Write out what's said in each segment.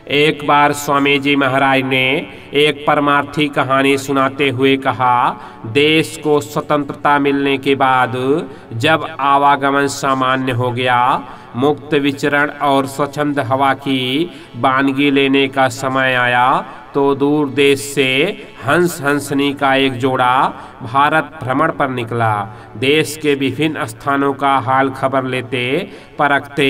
एक बार स्वामी जी महाराज ने एक परमार्थी कहानी सुनाते हुए कहा, देश को स्वतंत्रता मिलने के बाद जब आवागमन सामान्य हो गया, मुक्त विचरण और स्वच्छंद हवा की वानगी लेने का समय आया, तो दूर देश से हंस हंसनी का एक जोड़ा भारत भ्रमण पर निकला। देश के विभिन्न स्थानों का हाल खबर लेते परखते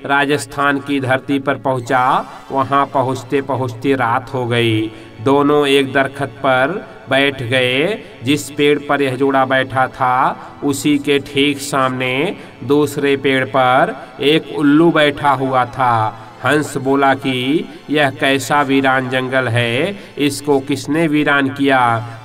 राजस्थान की धरती पर पहुंचा। वहां पहुंचते पहुंचते रात हो गई। दोनों एक दरख्त पर बैठ गए। जिस पेड़ पर यह जोड़ा बैठा था उसी के ठीक सामने दूसरे पेड़ पर एक उल्लू बैठा हुआ था। हंस बोला कि यह कैसा वीरान जंगल है, इसको किसने वीरान किया?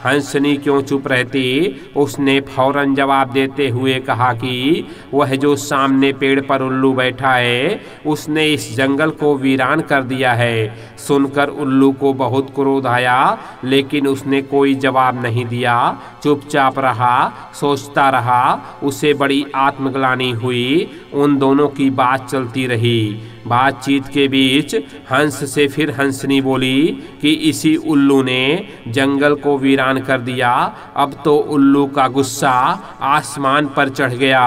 हंसनी क्यों चुप रहती? उसने फौरन जवाब देते हुए कहा कि वह जो सामने पेड़ पर उल्लू बैठा है उसने इस जंगल को वीरान कर दिया है। सुनकर उल्लू को बहुत क्रोध आया, लेकिन उसने कोई जवाब नहीं दिया, चुपचाप रहा, सोचता रहा। उसे बड़ी आत्मग्लानि हुई। उन दोनों की बात चलती रही। बातचीत के बीच हंस से फिर हंसनी बोली कि इसी उल्लू ने जंगल को वीरान कर दिया। अब तो उल्लू का गुस्सा आसमान पर चढ़ गया।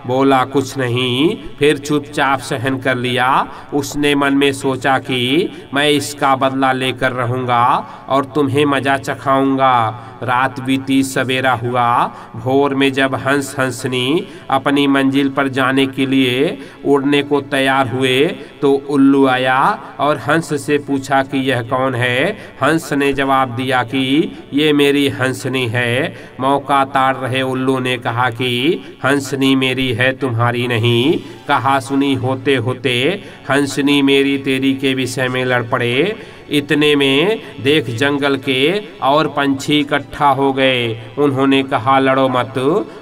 बोला कुछ नहीं, फिर चुपचाप सहन कर लिया। उसने मन में सोचा कि मैं इसका बदला लेकर रहूंगा और तुम्हें मजा चखाऊंगा। रात बीती, सवेरा हुआ। भोर में जब हंस हंसनी अपनी मंजिल पर जाने के लिए उड़ने को तैयार हुए तो उल्लू आया और हंस से पूछा कि यह कौन है। हंस ने जवाब दिया कि ये मेरी हंसनी है। मौका ताड़ रहे उल्लू ने कहा कि हंसनी मेरी है, तुम्हारी नहीं। कहा सुनी होते होते हंसनी मेरी तेरी के विषय में लड़ पड़े। इतने में देख जंगल के और पंछी इकट्ठा हो गए। उन्होंने कहा लड़ो मत,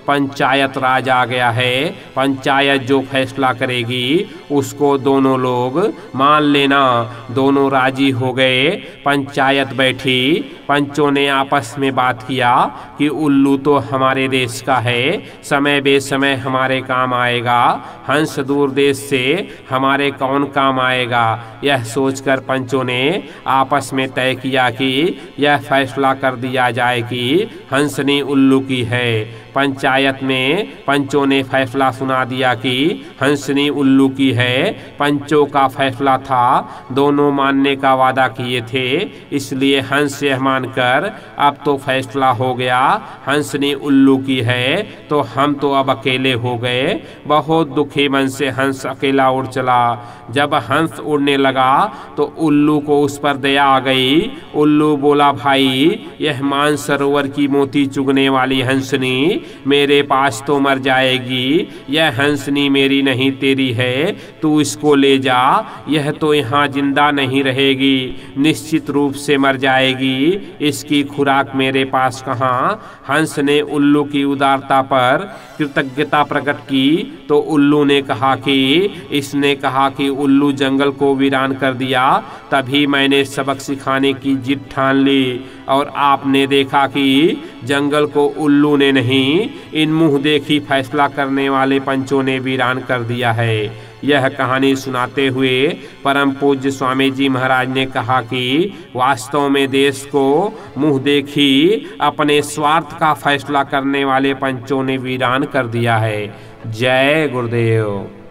पंचायत राज आ गया है। पंचायत जो फैसला करेगी उसको दोनों लोग मान लेना। दोनों राजी हो गए। पंचायत बैठी। पंचों ने आपस में बात किया कि उल्लू तो हमारे देश का है, समय बेसमय हमारे काम आएगा। हंस दूर देश से हमारे कौन काम आएगा। यह सोचकर पंचों ने आपस में तय किया कि यह फैसला कर दिया जाए कि हंसनी उल्लू की है। पंचायत में पंचों ने फैसला सुना दिया कि हंसनी उल्लू की है। पंचों का फैसला था, दोनों मानने का वादा किए थे, इसलिए हंस यह मानकर अब तो फैसला हो गया हंसनी उल्लू की है, तो हम तो अब अकेले हो गए। बहुत दुखी मन से हंस अकेला उड़ चला। जब हंस उड़ने लगा तो उल्लू को उस पर दया आ गई। उल्लू बोला, भाई यह मानसरोवर की मोती चुगने वाली हंसनी मेरे पास तो मर जाएगी। यह हंसनी मेरी नहीं तेरी है, तू इसको ले जा। यह तो यहाँ जिंदा नहीं रहेगी, निश्चित रूप से मर जाएगी। इसकी खुराक मेरे पास कहाँ? हंस ने उल्लू की उदारता पर कृतज्ञता प्रकट की तो उल्लू ने कहा कि इसने कहा कि उल्लू जंगल को वीरान कर दिया, तभी मैंने सबक सिखाने की जिद ठान ली। और आपने देखा कि जंगल को उल्लू ने नहीं, इन मुंह देखी फैसला करने वाले पंचों ने वीरान कर दिया है। यह कहानी सुनाते हुए परम पूज्य स्वामी जी महाराज ने कहा कि वास्तव में देश को मुंह देखी अपने स्वार्थ का फैसला करने वाले पंचों ने वीरान कर दिया है। जय गुरुदेव।